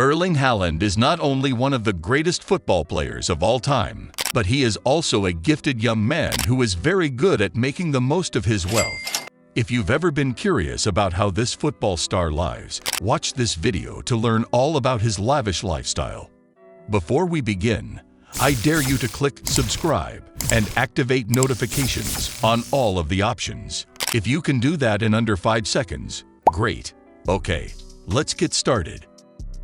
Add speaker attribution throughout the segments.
Speaker 1: Erling Haaland is not only one of the greatest football players of all time, but he is also a gifted young man who is very good at making the most of his wealth. If you've ever been curious about how this football star lives, watch this video to learn all about his lavish lifestyle. Before we begin, I dare you to click subscribe and activate notifications on all of the options. If you can do that in under 5 seconds, great. Okay, let's get started.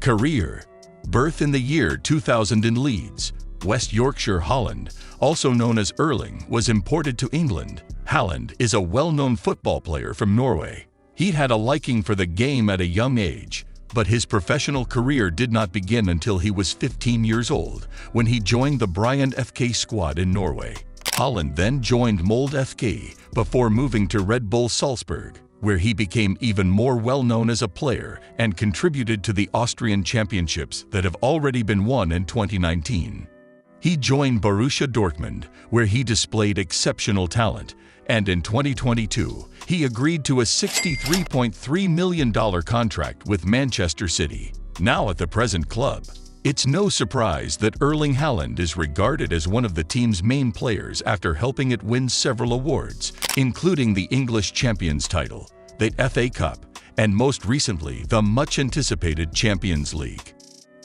Speaker 1: Career. Birth in the year 2000 in Leeds, West Yorkshire, Holland, also known as Erling, was imported to England. Haaland is a well-known football player from Norway. He had a liking for the game at a young age, but his professional career did not begin until he was 15 years old, when he joined the Molde FK squad in Norway. Haaland then joined Molde FK before moving to Red Bull Salzburg, where he became even more well-known as a player and contributed to the Austrian championships that have already been won in 2019. He joined Borussia Dortmund, where he displayed exceptional talent, and in 2022, he agreed to a $63.3 million contract with Manchester City. Now at the present club, it's no surprise that Erling Haaland is regarded as one of the team's main players after helping it win several awards, including the English Champions title, the FA Cup, and most recently the much-anticipated Champions League.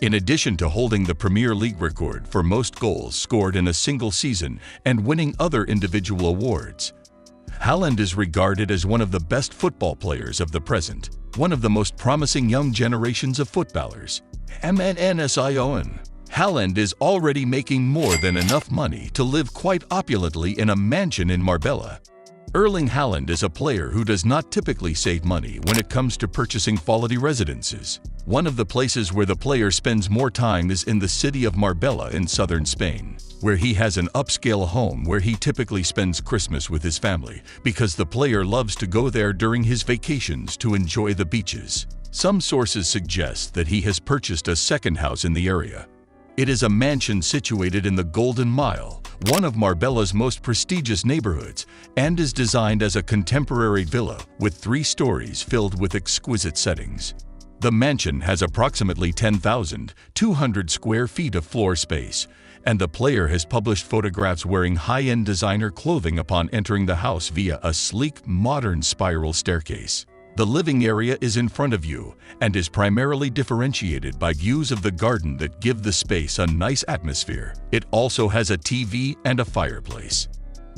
Speaker 1: In addition to holding the Premier League record for most goals scored in a single season and winning other individual awards, Haaland is regarded as one of the best football players of the present, one of the most promising young generations of footballers. Haaland is already making more than enough money to live quite opulently in a mansion in Marbella. Erling Haaland is a player who does not typically save money when it comes to purchasing quality residences. One of the places where the player spends more time is in the city of Marbella in southern Spain, where he has an upscale home where he typically spends Christmas with his family because the player loves to go there during his vacations to enjoy the beaches. Some sources suggest that he has purchased a second house in the area. It is a mansion situated in the Golden Mile, one of Marbella's most prestigious neighborhoods, and is designed as a contemporary villa with 3 stories filled with exquisite settings. The mansion has approximately 10,200 square feet of floor space, and the player has published photographs wearing high-end designer clothing upon entering the house via a sleek, modern spiral staircase. The living area is in front of you and is primarily differentiated by views of the garden that give the space a nice atmosphere. It also has a TV and a fireplace.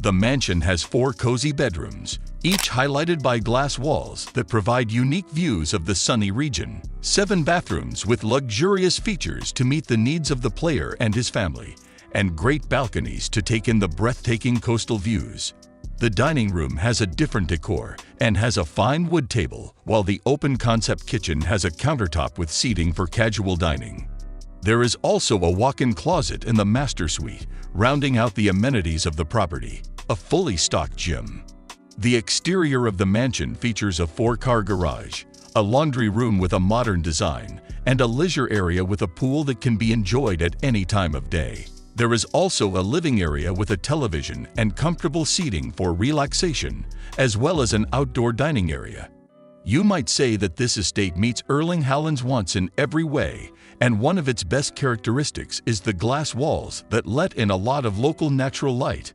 Speaker 1: The mansion has 4 cozy bedrooms, each highlighted by glass walls that provide unique views of the sunny region, 7 bathrooms with luxurious features to meet the needs of the player and his family, and great balconies to take in the breathtaking coastal views. The dining room has a different decor and has a fine wood table, while the open-concept kitchen has a countertop with seating for casual dining. There is also a walk-in closet in the master suite, rounding out the amenities of the property, a fully stocked gym. The exterior of the mansion features a 4-car garage, a laundry room with a modern design, and a leisure area with a pool that can be enjoyed at any time of day. There is also a living area with a television and comfortable seating for relaxation, as well as an outdoor dining area. You might say that this estate meets Erling Haaland's wants in every way, and one of its best characteristics is the glass walls that let in a lot of local natural light.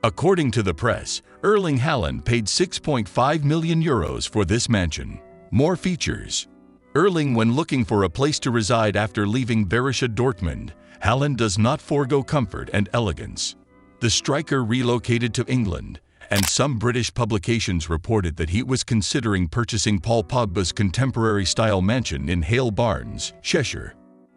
Speaker 1: According to the press, Erling Haaland paid €6.5 million for this mansion. More features. Erling, when looking for a place to reside after leaving Borussia Dortmund, Haaland does not forego comfort and elegance. The striker relocated to England, and some British publications reported that he was considering purchasing Paul Pogba's contemporary-style mansion in Hale Barnes, Cheshire.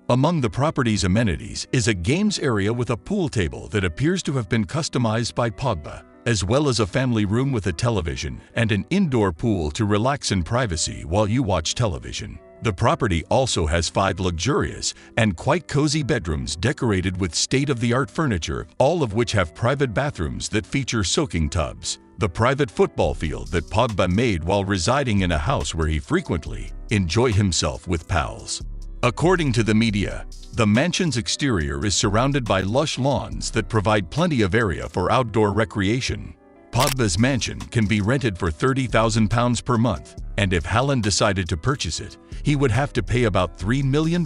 Speaker 1: Among the property's amenities is a games area with a pool table that appears to have been customized by Pogba, as well as a family room with a television and an indoor pool to relax in privacy while you watch television. The property also has 5 luxurious and quite cozy bedrooms decorated with state-of-the-art furniture, all of which have private bathrooms that feature soaking tubs. The private football field that Pogba made while residing in a house where he frequently enjoyed himself with pals. According to the media, the mansion's exterior is surrounded by lush lawns that provide plenty of area for outdoor recreation. Pogba's mansion can be rented for £30,000 per month, and if Halland decided to purchase it, he would have to pay about £3 million.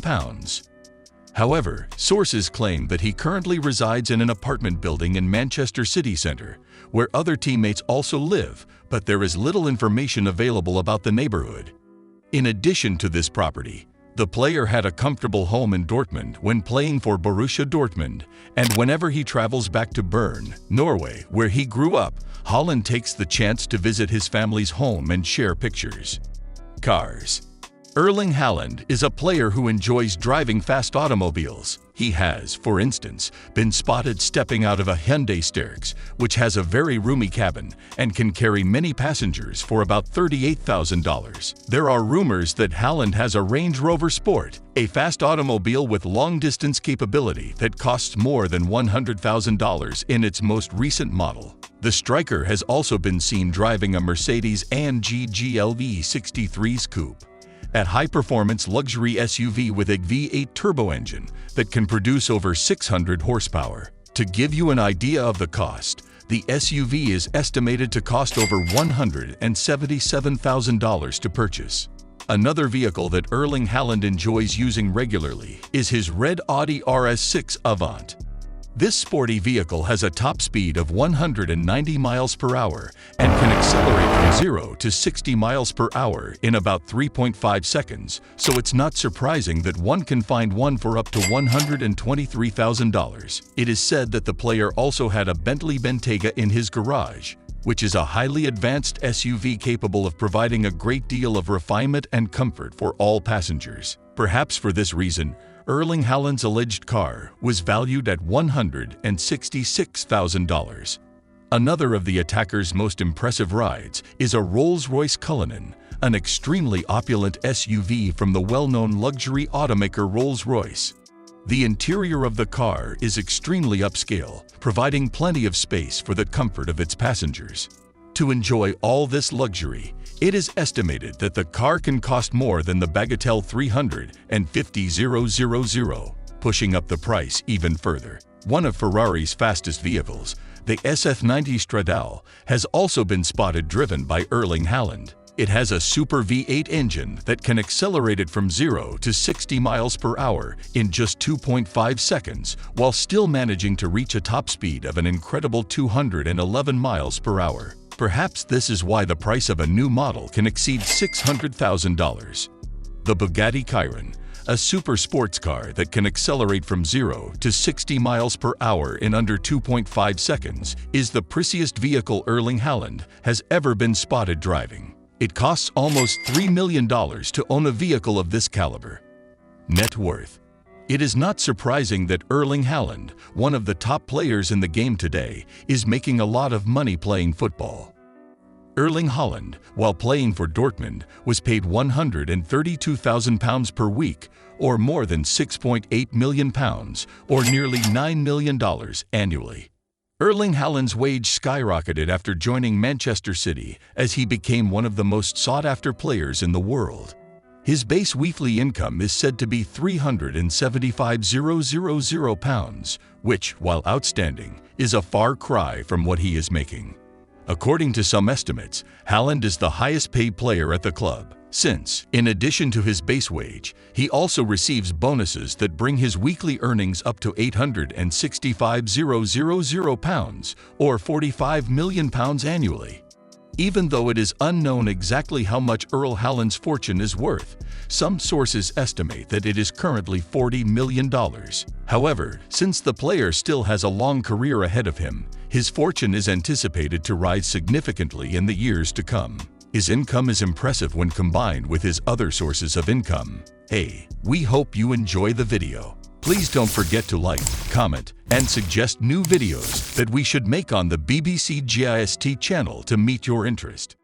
Speaker 1: However, sources claim that he currently resides in an apartment building in Manchester city centre, where other teammates also live, but there is little information available about the neighbourhood. In addition to this property, the player had a comfortable home in Dortmund when playing for Borussia Dortmund, and whenever he travels back to Bern, Norway, where he grew up, Haaland takes the chance to visit his family's home and share pictures. Cars. Erling Haaland is a player who enjoys driving fast automobiles. He has, for instance, been spotted stepping out of a Hyundai Starex, which has a very roomy cabin and can carry many passengers for about $38,000. There are rumors that Haaland has a Range Rover Sport, a fast automobile with long-distance capability that costs more than $100,000 in its most recent model. The striker has also been seen driving a Mercedes-AMG GLE 63's coupe, a high-performance luxury SUV with a V8 turbo engine that can produce over 600 horsepower. To give you an idea of the cost, the SUV is estimated to cost over $177,000 to purchase. Another vehicle that Erling Haaland enjoys using regularly is his red Audi RS6 Avant. This sporty vehicle has a top speed of 190 miles per hour and can accelerate from 0 to 60 miles per hour in about 3.5 seconds, so it's not surprising that one can find one for up to $123,000. It is said that the player also had a Bentley Bentayga in his garage, which is a highly advanced SUV capable of providing a great deal of refinement and comfort for all passengers. Perhaps for this reason, Erling Haaland's alleged car was valued at $166,000. Another of the attacker's most impressive rides is a Rolls-Royce Cullinan, an extremely opulent SUV from the well-known luxury automaker Rolls-Royce. The interior of the car is extremely upscale, providing plenty of space for the comfort of its passengers. To enjoy all this luxury, it is estimated that the car can cost more than the bagatelle $350,000, pushing up the price even further. One of Ferrari's fastest vehicles, the SF90 Stradale, has also been spotted driven by Erling Haaland. It has a super V8 engine that can accelerate it from 0 to 60 miles per hour in just 2.5 seconds, while still managing to reach a top speed of an incredible 211 miles per hour. Perhaps this is why the price of a new model can exceed $600,000. The Bugatti Chiron, a super sports car that can accelerate from 0 to 60 miles per hour in under 2.5 seconds, is the priciest vehicle Erling Haaland has ever been spotted driving. It costs almost $3 million to own a vehicle of this caliber. Net worth. It is not surprising that Erling Haaland, one of the top players in the game today, is making a lot of money playing football. Erling Haaland, while playing for Dortmund, was paid £132,000 per week, or more than £6.8 million, or nearly $9 million annually. Erling Haaland's wage skyrocketed after joining Manchester City as he became one of the most sought-after players in the world. His base weekly income is said to be £375,000, which, while outstanding, is a far cry from what he is making. According to some estimates, Haaland is the highest-paid player at the club, since, in addition to his base wage, he also receives bonuses that bring his weekly earnings up to £865,000, or £45 million annually. Even though it is unknown exactly how much Erling Haaland's fortune is worth, some sources estimate that it is currently $40 million. However, since the player still has a long career ahead of him, his fortune is anticipated to rise significantly in the years to come. His income is impressive when combined with his other sources of income. Hey, we hope you enjoy the video. Please don't forget to like, comment, and suggest new videos that we should make on the BBC GIST channel to meet your interest.